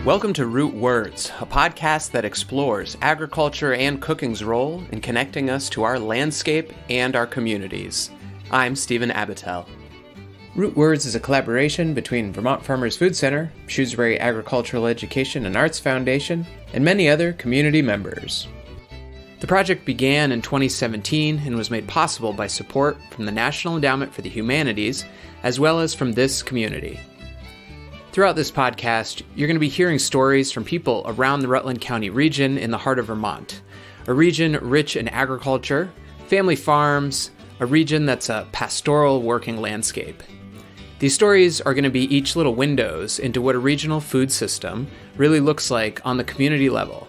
Welcome to Root Words, a podcast that explores agriculture and cooking's role in connecting us to our landscape and our communities. I'm Stephen Abatiell. Root Words is a collaboration between Vermont Farmers Food Center, Shrewsbury Agricultural Education and Arts Foundation, and many other community members. The project began in 2017 and was made possible by support from the National Endowment for the Humanities, as well as from this community. Throughout this podcast, you're going to be hearing stories from people around the Rutland County region in the heart of Vermont, a region rich in agriculture, family farms, a region that's a pastoral working landscape. These stories are going to be each little windows into what a regional food system really looks like on the community level.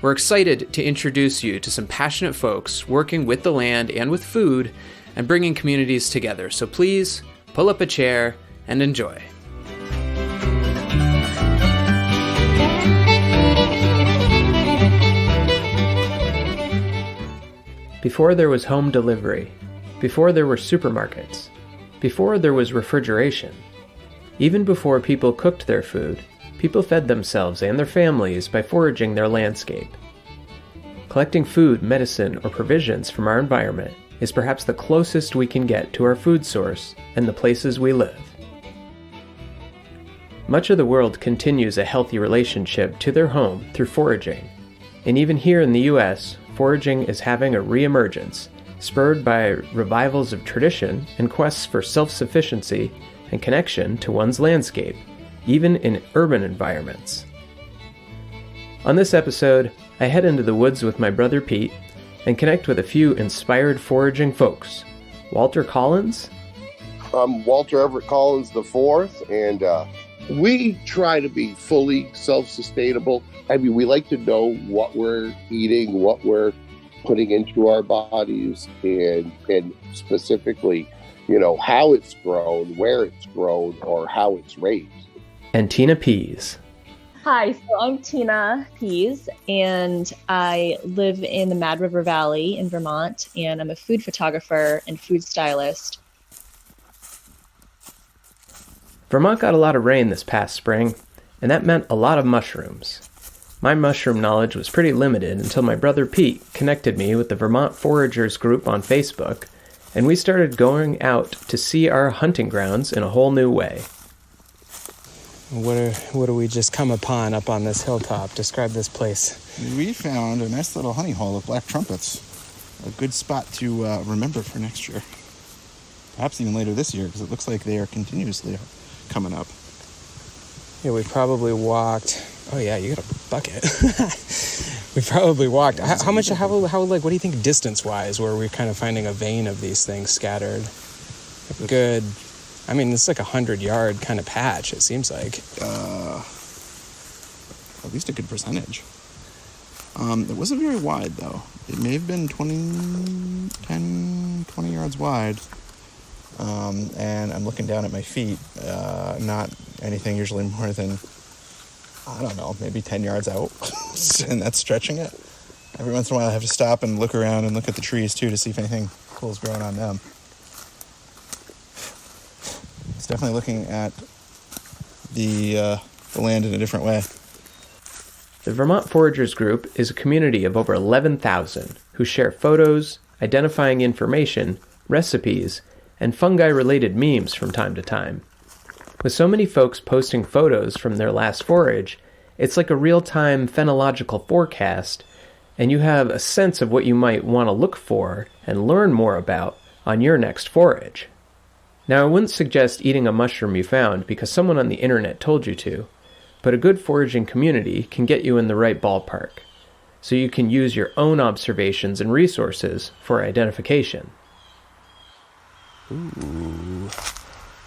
We're excited to introduce you to some passionate folks working with the land and with food and bringing communities together. So please pull up a chair and enjoy. Before there was home delivery, before there were supermarkets, before there was refrigeration, even before people cooked their food, people fed themselves and their families by foraging their landscape. Collecting food, medicine, or provisions from our environment is perhaps the closest we can get to our food source and the places we live. Much of the world continues a healthy relationship to their home through foraging, and even here in the U.S., foraging is having a re-emergence, spurred by revivals of tradition and quests for self-sufficiency and connection to one's landscape, even in urban environments. On this episode, I head into the woods with my brother Pete and connect with a few inspired foraging folks. Walter Collins? I'm Walter Everett Collins IV, and we try to be fully self-sustainable. I mean, we like to know what we're eating, what we're putting into our bodies, and specifically, how it's grown, where it's grown, or how it's raised. And Tina Picz. Hi, so I'm Tina Picz, and I live in the Mad River Valley in Vermont, and I'm a food photographer and food stylist. Vermont got a lot of rain this past spring, and that meant a lot of mushrooms. My mushroom knowledge was pretty limited until my brother Pete connected me with the Vermont Foragers group on Facebook, and we started going out to see our hunting grounds in a whole new way. What do we just come upon up on this hilltop? Describe this place. We found a nice little honey hole of black trumpets. A good spot to remember for next year. Perhaps even later this year, because it looks like they are continuously coming up. Yeah, we probably walked... Oh yeah, you got a bucket. We probably walked... How what do you think distance-wise, where we're kind of finding a vein of these things scattered? A good... it's like 100-yard kind of patch, it seems like. At least a good percentage. It wasn't very wide, though. It may have been 20 yards wide. And I'm looking down at my feet. Not anything usually more than, maybe 10 yards out. And that's stretching it. Every once in a while I have to stop and look around and look at the trees, too, to see if anything cool is growing on them. It's definitely looking at the land in a different way. The Vermont Foragers Group is a community of over 11,000 who share photos, identifying information, recipes, and fungi-related memes from time to time. With so many folks posting photos from their last forage, it's like a real-time phenological forecast, and you have a sense of what you might want to look for and learn more about on your next forage. Now, I wouldn't suggest eating a mushroom you found because someone on the internet told you to, but a good foraging community can get you in the right ballpark, so you can use your own observations and resources for identification. Ooh,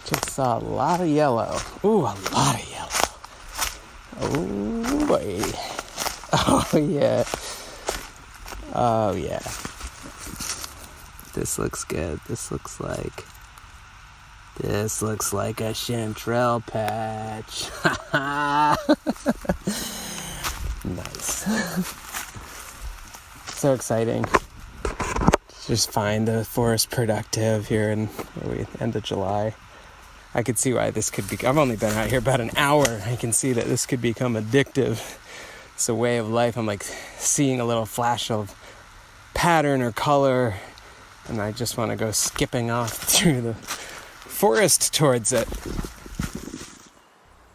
just saw a lot of yellow. Ooh, a lot of yellow. Oh, boy. Oh, yeah. Oh, yeah. This looks good. This looks like a chanterelle patch. Nice. So exciting. Just find the forest productive here in end of July. I could see why this could be. I've only been out here about an hour. I can see that this could become addictive. It's a way of life. I'm like seeing a little flash of pattern or color, and I just want to go skipping off through the forest towards it.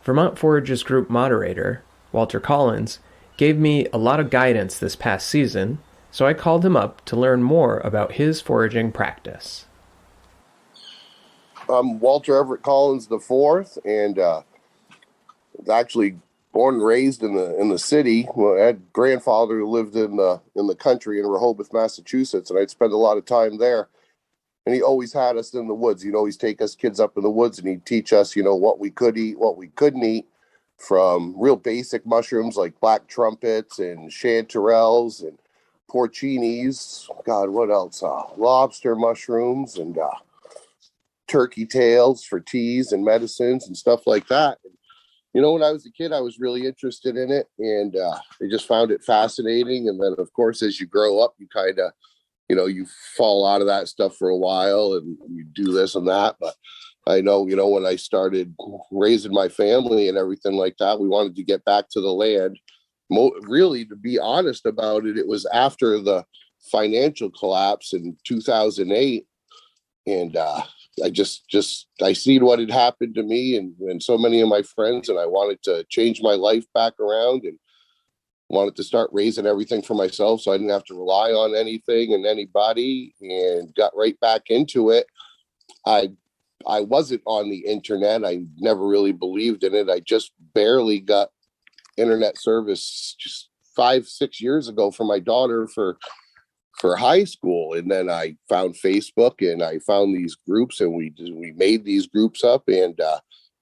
Vermont Forages Group moderator, Walter Collins, gave me a lot of guidance this past season, so I called him up to learn more about his foraging practice. I'm Walter Everett Collins the fourth, and actually born and raised in the city. Well, I had a grandfather who lived in the country in Rehoboth, Massachusetts, and I'd spend a lot of time there. And he always had us in the woods. He'd always take us kids up in the woods, and he'd teach us, what we could eat, what we couldn't eat, from real basic mushrooms like black trumpets and chanterelles and porcinis. God, what else? Lobster mushrooms and turkey tails for teas and medicines and stuff like that. When I was a kid, I was really interested in it, and I just found it fascinating. And then, of course, as you grow up, you kind of, you fall out of that stuff for a while and you do this and that. But I know, when I started raising my family and everything like that, we wanted to get back to the land. Really, to be honest about it, it was after the financial collapse in 2008. And I seen what had happened to me and so many of my friends, and I wanted to change my life back around and wanted to start raising everything for myself so I didn't have to rely on anything and anybody, and got right back into it. I wasn't on the internet. I never really believed in it. I just barely got internet service just 5-6 years ago for my daughter for high school. And then I found Facebook, and I found these groups, and we made these groups up, and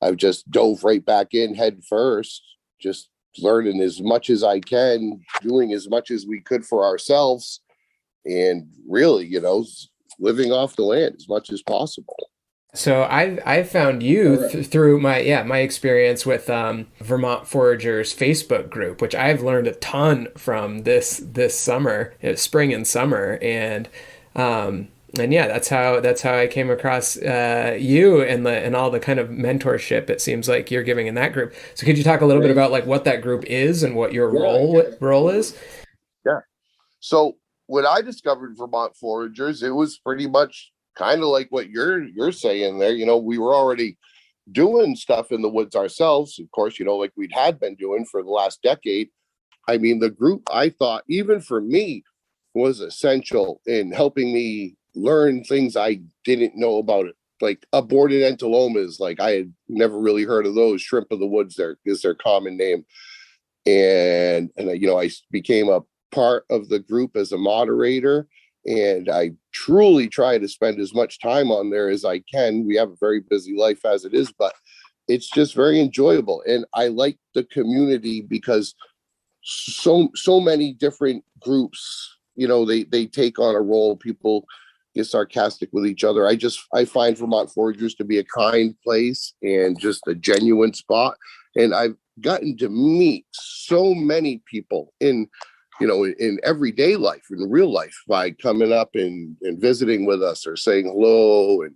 I've just dove right back in head first, just learning as much as I can, doing as much as we could for ourselves, and really, living off the land as much as possible. So I found you through my experience with Vermont Foragers Facebook group, which I've learned a ton from this summer, spring and summer, and that's how I came across you and all the kind of mentorship it seems like you're giving in that group. So could you talk a little bit about like what that group is and what your role is? Yeah. So when I discovered Vermont Foragers, it was pretty much kind of like what you're saying there. We were already doing stuff in the woods ourselves, of course, like we'd had been doing for the last decade. I mean, the group, I thought, even for me, was essential in helping me learn things I didn't know about it. Like aborted entelomas, like I had never really heard of those. Shrimp of the woods is their common name. And I became a part of the group as a moderator, and I truly try to spend as much time on there as I can. We have a very busy life as it is, but it's just very enjoyable. And I like the community because so many different groups, they take on a role. People get sarcastic with each other. I find Vermont Foragers to be a kind place and just a genuine spot. And I've gotten to meet so many people in everyday life, in real life, by coming up and visiting with us or saying hello, and,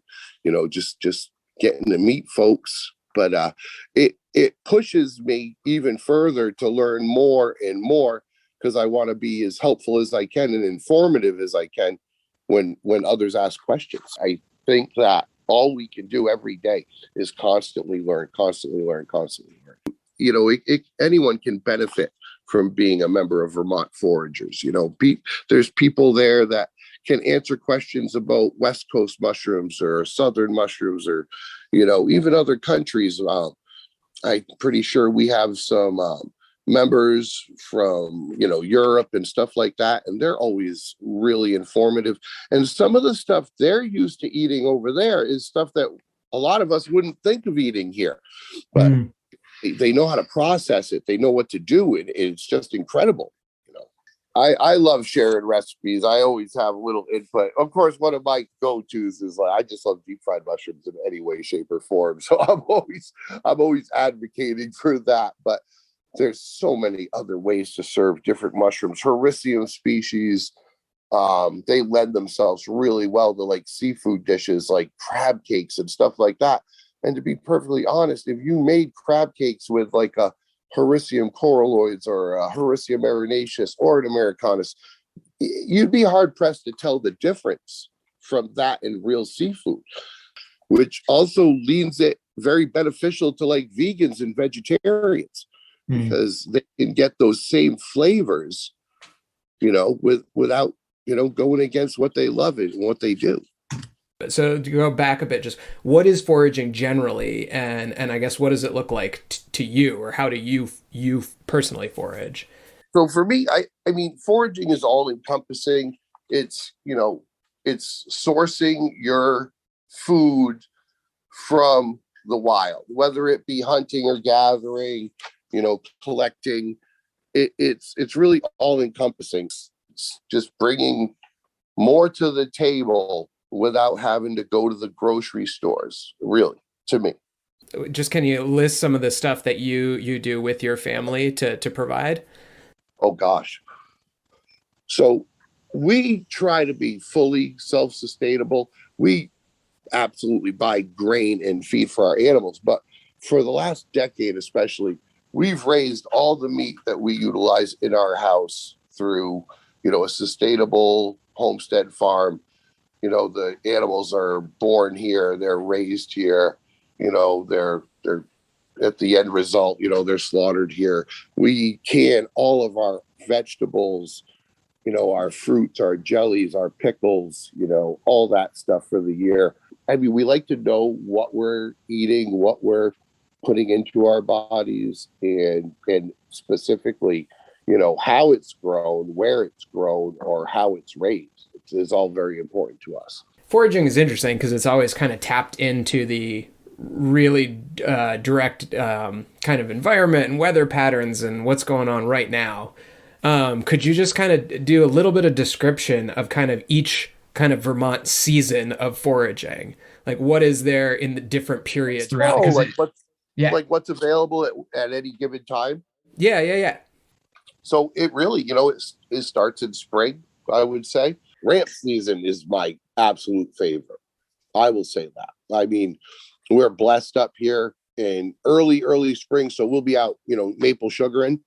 just getting to meet folks. But it pushes me even further to learn more and more, because I want to be as helpful as I can and informative as I can when others ask questions. I think that all we can do every day is constantly learn. Anyone can benefit from being a member of Vermont Foragers. There's people there that can answer questions about West Coast mushrooms or Southern mushrooms, or, even other countries. I'm pretty sure we have some members from, Europe and stuff like that. And they're always really informative. And some of the stuff they're used to eating over there is stuff that a lot of us wouldn't think of eating here. But they know how to process it. They know what to do. And it's just incredible. I love sharing recipes. I always have a little input. Of course, one of my go-tos is I just love deep fried mushrooms in any way, shape, or form. So I'm always advocating for that. But there's so many other ways to serve different mushrooms. Hericium species, they lend themselves really well to seafood dishes like crab cakes and stuff like that. And to be perfectly honest, if you made crab cakes with like a Hericium coralloides or a Hericium marinaceus or an Americanus, you'd be hard pressed to tell the difference from that and real seafood, which also leans it very beneficial to like vegans and vegetarians because they can get those same flavors, without, going against what they love and what they do. So to go back a bit, just what is foraging generally, and I guess what does it look like to you, or how do you personally forage? So for me, I mean, foraging is all encompassing. It's, it's sourcing your food from the wild, whether it be hunting or gathering, collecting. It's really all encompassing. It's just bringing more to the table without having to go to the grocery stores, really, to me. Just can you list some of the stuff that you do with your family to provide? Oh gosh. So we try to be fully self-sustainable. We absolutely buy grain and feed for our animals, but for the last decade especially, we've raised all the meat that we utilize in our house through, a sustainable homestead farm. The animals are born here, they're raised here, they're at the end result, they're slaughtered here. We can all of our vegetables, our fruits, our jellies, our pickles, all that stuff for the year. I mean, we like to know what we're eating, what we're putting into our bodies, and specifically, how it's grown, where it's grown, or how it's raised. It's all very important to us. Foraging is interesting because it's always kind of tapped into the really direct kind of environment and weather patterns and what's going on right now. Could you just kind of do a little bit of description of kind of each kind of Vermont season of foraging? Like what is there in the different periods? Like what's available at any given time? Yeah. So it really, it starts in spring, I would say. Ramp season is my absolute favorite. I will say that. I mean, we're blessed up here in early spring, so we'll be out, maple sugaring,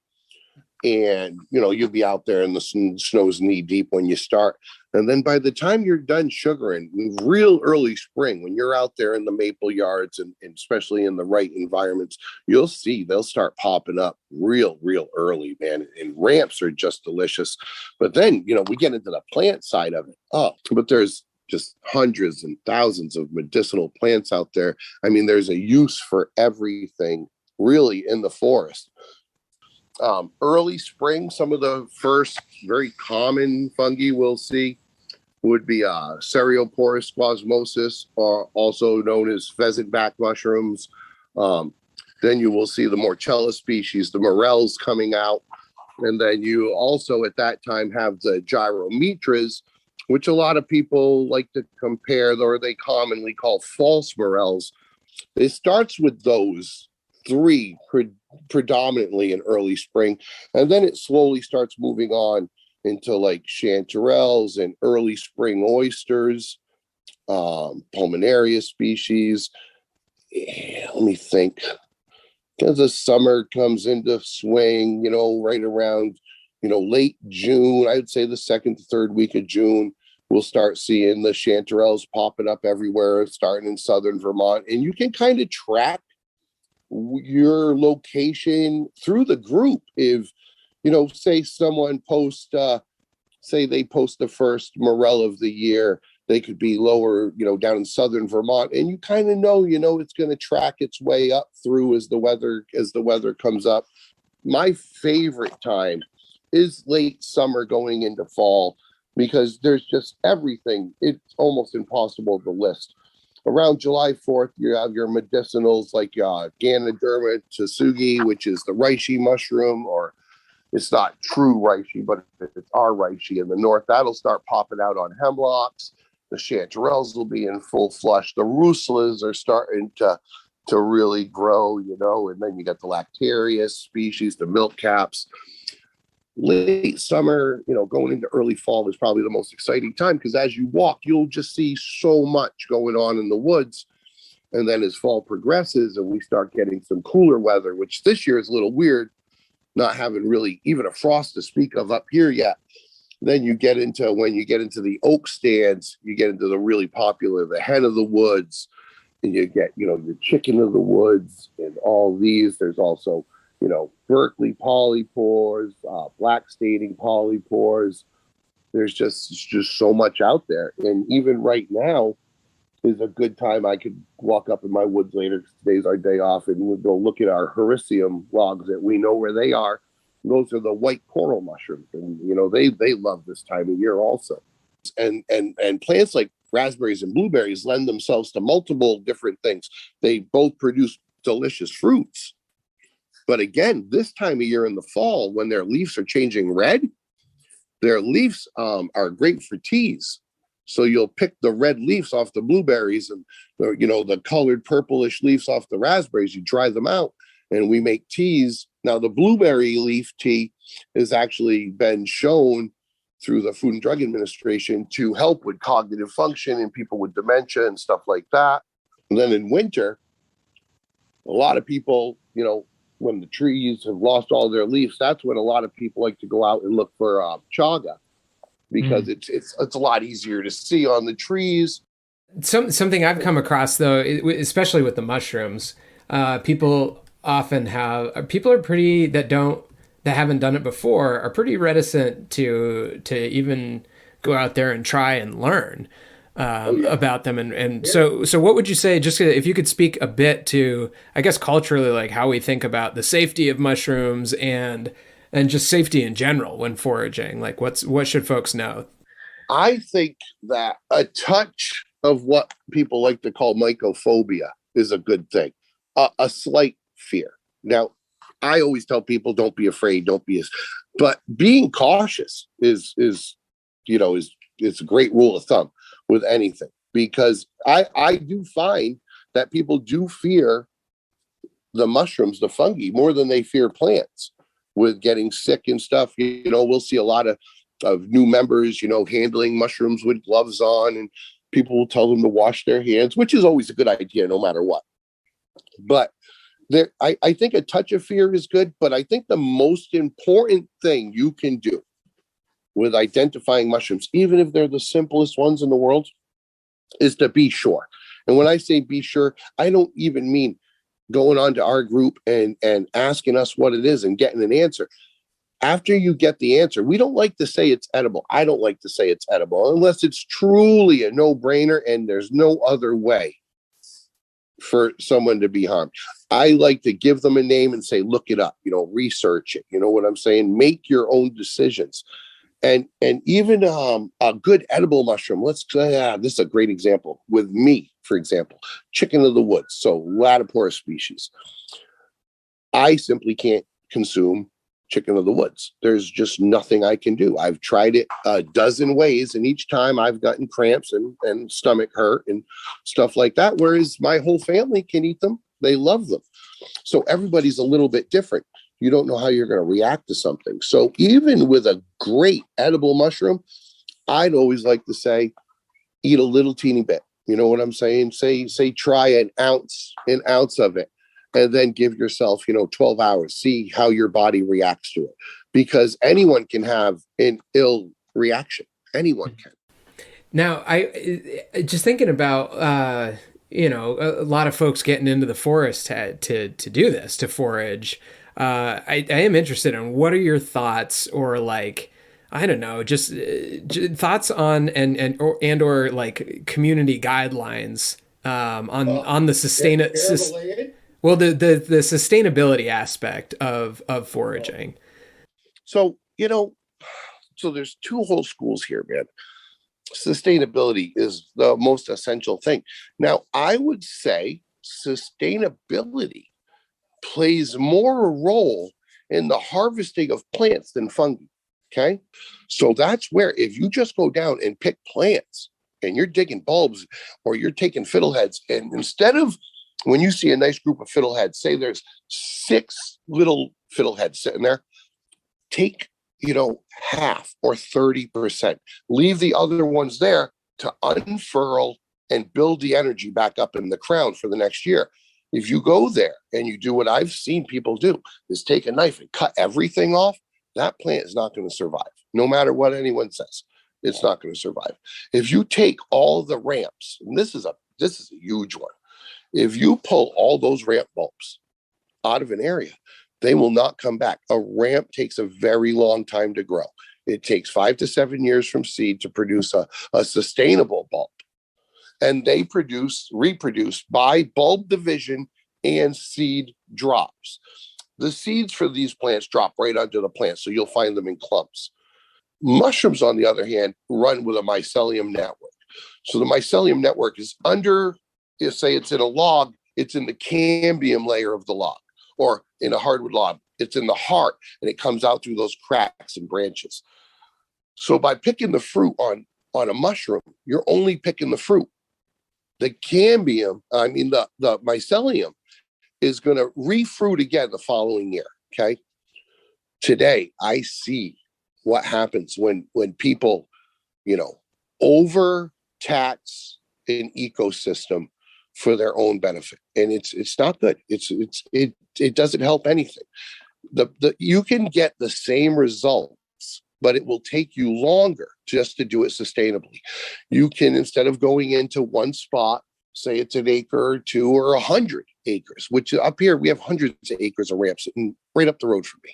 and you'll be out there in the snow's knee deep when you start, and then by the time you're done sugaring, real early spring, when you're out there in the maple yards and especially in the right environments, you'll see they'll start popping up real early, man. And ramps are just delicious. But then we get into the plant side of it. But there's just hundreds and thousands of medicinal plants out there. I mean, there's a use for everything really in the forest. Early spring, some of the first very common fungi we'll see would be Cereoporus squamossus, or also known as pheasant back mushrooms. Then you will see the Morchella species, the morels coming out. And then you also at that time have the gyrometras, which a lot of people like to compare, or they commonly call false morels. It starts with those three predominantly in early spring, and then it slowly starts moving on into like chanterelles and early spring oysters, pulmonaria species. Let me think. As the summer comes into swing, right around, late June, I would say the second to third week of June, we'll start seeing the chanterelles popping up everywhere, starting in southern Vermont. And you can kind of track your location through the group. If, say someone post, say they post the first morel of the year, they could be lower, down in southern Vermont, and you kind of know, it's going to track its way up through as the weather comes up. My favorite time is late summer going into fall, because there's just everything. It's almost impossible to list. Around July 4th, you have your medicinals like Ganoderma tsugi, which is the reishi mushroom, or it's not true reishi, but it's our reishi in the north. That'll start popping out on hemlocks. The chanterelles will be in full flush. The russulas are starting to really grow, and then you got the lactarius species, the milk caps. Late summer, going into early fall is probably the most exciting time, because as you walk, you'll just see so much going on in the woods. And then as fall progresses and we start getting some cooler weather, which this year is a little weird, not having really even a frost to speak of up here yet. Then when you get into the oak stands, you get into the really popular, the hen of the woods, and you get, your chicken of the woods and all these. There's also, Berkeley polypores, black staining polypores. There's just so much out there. And even right now is a good time. I could walk up in my woods later, because today's our day off, and we'll go look at our hericium logs that we know where they are. Those are the white coral mushrooms, and they love this time of year also. And plants like raspberries and blueberries lend themselves to multiple different things. They both produce delicious fruits. But again, this time of year in the fall, when their leaves are changing red, their leaves are great for teas. So you'll pick the red leaves off the blueberries and the colored purplish leaves off the raspberries. You dry them out, and we make teas. Now, the blueberry leaf tea has actually been shown through the Food and Drug Administration to help with cognitive function in people with dementia and stuff like that. And then in winter, a lot of people, when the trees have lost all their leaves, that's when a lot of people like to go out and look for chaga, because it's a lot easier to see on the trees. Something I've come across, though, especially with the mushrooms, people that haven't done it before are pretty reticent to even go out there and try and learn about them. And so what would you say, just if you could speak a bit to, I guess, culturally, like how we think about the safety of mushrooms and just safety in general when foraging? Like what should folks know? I think that a touch of what people like to call mycophobia is a good thing. A slight fear. Now, I always tell people, don't be afraid, but being cautious is a great rule of thumb with anything, because I do find that people do fear the mushrooms, the fungi, more than they fear plants with getting sick and stuff. We'll see a lot of new members, handling mushrooms with gloves on, and people will tell them to wash their hands, which is always a good idea no matter what. But I think a touch of fear is good, but I think the most important thing you can do with identifying mushrooms, even if they're the simplest ones in the world, is to be sure. And when I say be sure, I don't even mean going on to our group and asking us what it is and getting an answer. After you get the answer, we don't like to say it's edible. I don't like to say it's edible unless it's truly a no-brainer and there's no other way for someone to be harmed. I like to give them a name and say, look it up, research it. You know what I'm saying? Make your own decisions. And even a good edible mushroom, let's say, this is a great example with me, for example, chicken of the woods, so Latipora species. I simply can't consume chicken of the woods. There's just nothing I can do. I've tried it a dozen ways, and each time I've gotten cramps and stomach hurt and stuff like that, whereas my whole family can eat them. They love them. So everybody's a little bit different. You don't know how you're going to react to something. So even with a great edible mushroom, I'd always like to say, eat a little teeny bit. You know what I'm saying? Say try an ounce of it, and then give yourself, 12 hours, see how your body reacts to it, because anyone can have an ill reaction. Anyone can. Now, I just thinking about, a lot of folks getting into the forest to do this, to forage. I am interested in, what are your thoughts, or I don't know, just thoughts on or like community guidelines on the the sustainability aspect of foraging. So there's two whole schools here, man. Sustainability is the most essential thing. Now, I would say sustainability plays more a role in the harvesting of plants than fungi. Okay. So that's where, if you just go down and pick plants and you're digging bulbs, or you're taking fiddleheads, and instead of, when you see a nice group of fiddleheads, say there's 6 little fiddleheads sitting there, take, half or 30%, leave the other ones there to unfurl and build the energy back up in the crown for the next year. If you go there and you do what I've seen people do, is take a knife and cut everything off, that plant is not going to survive. No matter what anyone says, it's not going to survive. If you take all the ramps, and this is a huge one. If you pull all those ramp bulbs out of an area, they will not come back. A ramp takes a very long time to grow. It takes 5 to 7 years from seed to produce a sustainable bulb. And they reproduce by bulb division and seed drops. The seeds for these plants drop right onto the plant, so you'll find them in clumps. Mushrooms, on the other hand, run with a mycelium network. So the mycelium network is under, say it's in a log, it's in the cambium layer of the log, or in a hardwood log, it's in the heart, and it comes out through those cracks and branches. So by picking the fruit on a mushroom, you're only picking the fruit. The cambium, the mycelium, is going to refruit again the following year. Okay. Today, I see what happens when people, overtax an ecosystem for their own benefit, and it's not good. It doesn't help anything. You can get the same results, but it will take you longer just to do it sustainably. You can, instead of going into one spot, say it's an acre or 2 or 100 acres, which up here we have hundreds of acres of ramps right up the road from me.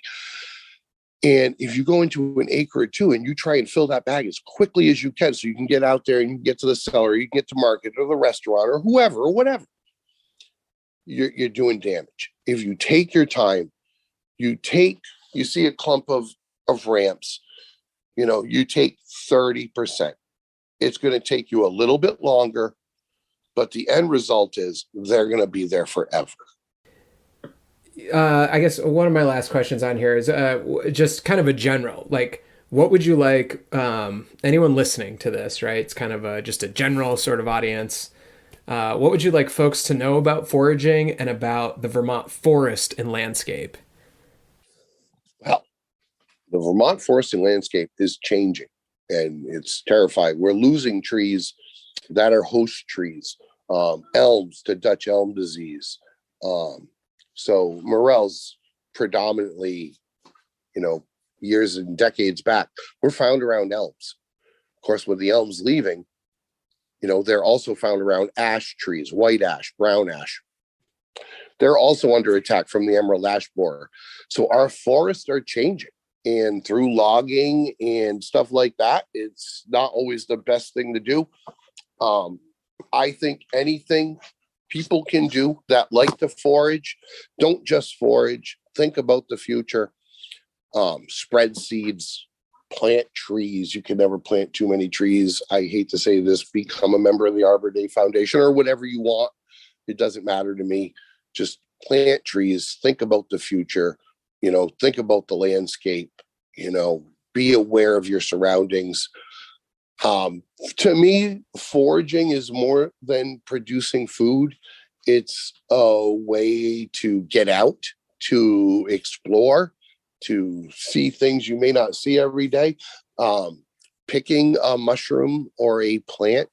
And if you go into an acre or 2 and you try and fill that bag as quickly as you can, so you can get out there and you can get to the cellar, you can get to market or the restaurant or whoever or whatever, you're doing damage. If you take your time, you see a clump of ramps, you take 30%. It's going to take you a little bit longer, but the end result is they're going to be there forever. I guess one of my last questions on here is just kind of a general, like, what would you like anyone listening to this, right? It's kind of just a general sort of audience. What would you like folks to know about foraging and about the Vermont forest and landscape? Well, the Vermont forest and landscape is changing, and it's terrifying. We're losing trees that are host trees, elms to Dutch elm disease. So morels predominantly, years and decades back, were found around elms. Of course, with the elms leaving, they're also found around ash trees, white ash, brown ash. They're also under attack from the emerald ash borer. So our forests are changing, and through logging and stuff like that, it's not always the best thing to do. I think anything people can do that like to forage, don't just forage, think about the future, spread seeds, plant trees. You can never plant too many trees. I hate to say this, become a member of the Arbor Day Foundation or whatever you want. It doesn't matter to me. Just plant trees, think about the future, think about the landscape, be aware of your surroundings. To me, foraging is more than producing food. It's a way to get out, to explore, to see things you may not see every day. Picking a mushroom or a plant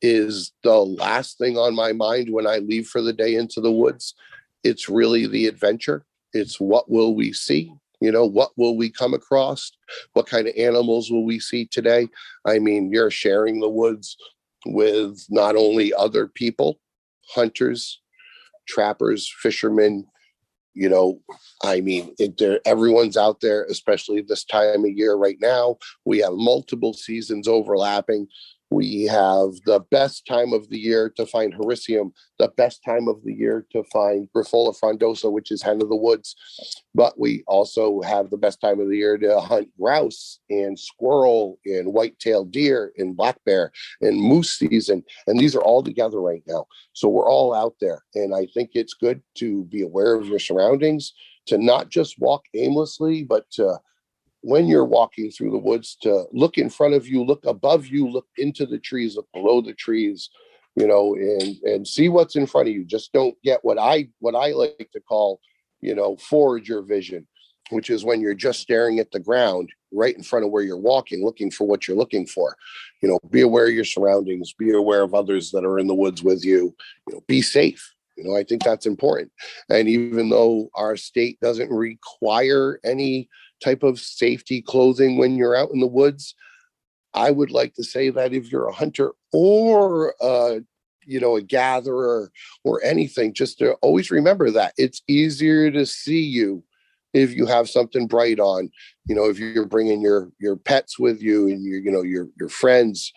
is the last thing on my mind when I leave for the day into the woods. It's really the adventure. It's what will we see? What will we come across? What kind of animals will we see today? You're sharing the woods with not only other people, hunters, trappers, fishermen, everyone's out there, especially this time of year right now. We have multiple seasons overlapping. We have the best time of the year to find Hericium, the best time of the year to find Grifola frondosa, which is hen of the woods. But we also have the best time of the year to hunt grouse and squirrel and white-tailed deer and black bear and moose season. And these are all together right now. So we're all out there. And I think it's good to be aware of your surroundings, to not just walk aimlessly, but to, when you're walking through the woods, to look in front of you, look above you, look into the trees, look below the trees, and see what's in front of you. Just don't get what I like to call, forager vision, which is when you're just staring at the ground right in front of where you're walking, looking for what you're looking for. Be aware of your surroundings, be aware of others that are in the woods with you, be safe. I think that's important. And even though our state doesn't require any type of safety clothing when you're out in the woods, I would like to say that if you're a hunter or a gatherer or anything, just to always remember that it's easier to see you if you have something bright on. If you're bringing your pets with you and your friends,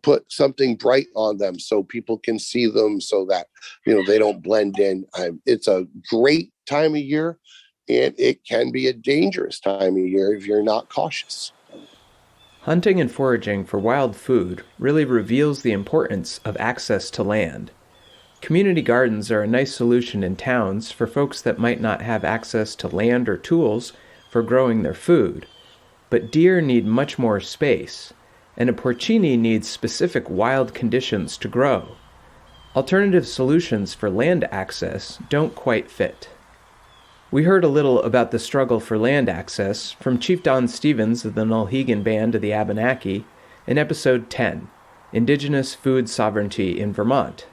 put something bright on them so people can see them, so that they don't blend in. It's a great time of year, and it can be a dangerous time of year if you're not cautious. Hunting and foraging for wild food really reveals the importance of access to land. Community gardens are a nice solution in towns for folks that might not have access to land or tools for growing their food. But deer need much more space, and a porcini needs specific wild conditions to grow. Alternative solutions for land access don't quite fit. We heard a little about the struggle for land access from Chief Don Stevens of the Nulhegan Band of the Abenaki in Episode 10, Indigenous Food Sovereignty in Vermont.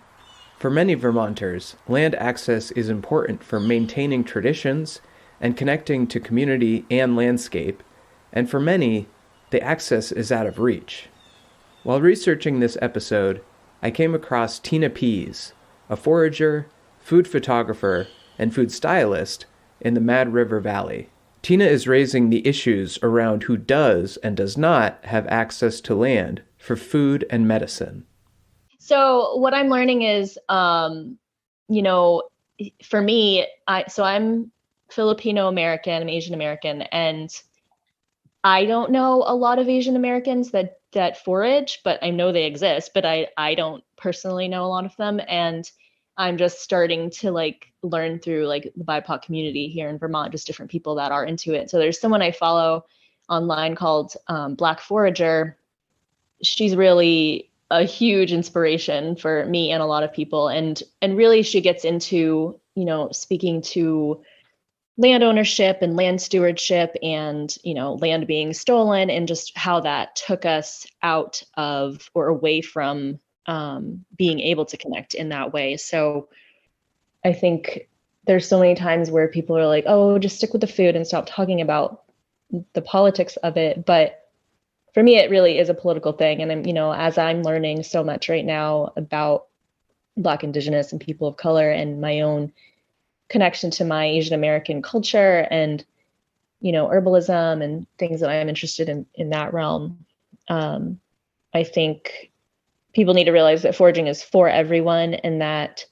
For many Vermonters, land access is important for maintaining traditions and connecting to community and landscape, and for many, the access is out of reach. While researching this episode, I came across Tina Picz, a forager, food photographer, and food stylist in the Mad River Valley. Tina is raising the issues around who does and does not have access to land for food and medicine. So what I'm learning is, for me, I'm Filipino American, I'm Asian American, and I don't know a lot of Asian Americans that forage, but I know they exist, but I don't personally know a lot of them. And I'm just starting to learn through the BIPOC community here in Vermont, just different people that are into it. So there's someone I follow online called Black Forager. She's really a huge inspiration for me and a lot of people. And really she gets into, speaking to land ownership and land stewardship and, land being stolen and just how that took us out of or away from being able to connect in that way. So I think there's so many times where people are like, oh, just stick with the food and stop talking about the politics of it. But for me, it really is a political thing. And I'm, as I'm learning so much right now about Black, Indigenous, and people of color and my own connection to my Asian American culture and, herbalism and things that I'm interested in that realm. I think people need to realize that foraging is for everyone and that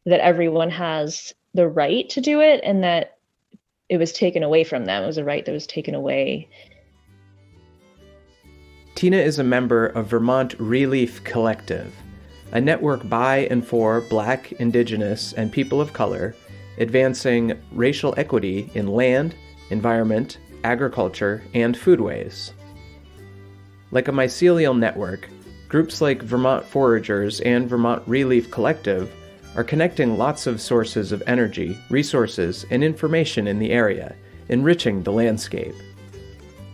everyone has the right to do it and that it was taken away from them. It was a right that was taken away. Tina is a member of Vermont Relief Collective, a network by and for Black, Indigenous, and people of color advancing racial equity in land, environment, agriculture, and foodways. Like a mycelial network, groups like Vermont Foragers and Vermont Relief Collective are connecting lots of sources of energy, resources, and information in the area, enriching the landscape.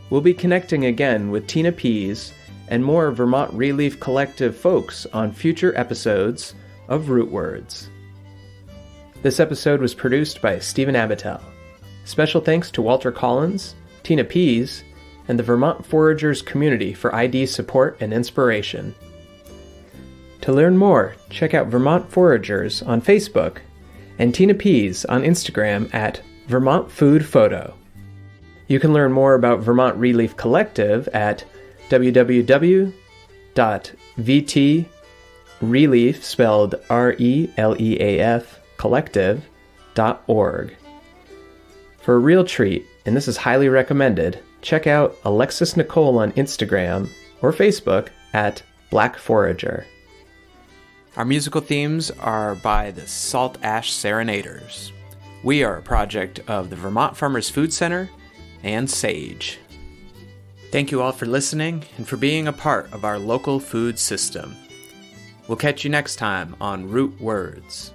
We'll be connecting again with Tina Picz and more Vermont Relief Collective folks on future episodes of Root Words. This episode was produced by Stephen Abatiell. Special thanks to Walter Collins, Tina Picz, and the Vermont Foragers community for ID support and inspiration. To learn more, check out Vermont Foragers on Facebook and Tina Picz on Instagram at Vermont Food Photo. You can learn more about Vermont Relief Collective at www.vtrelief, spelled RELEAF, collective.org. For a real treat, and this is highly recommended, check out Alexis Nicole on Instagram or Facebook at Black Forager. Our musical themes are by the Salt Ash Serenaders. We are a project of the Vermont Farmers Food Center and SAGE. Thank you all for listening and for being a part of our local food system. We'll catch you next time on Root Words.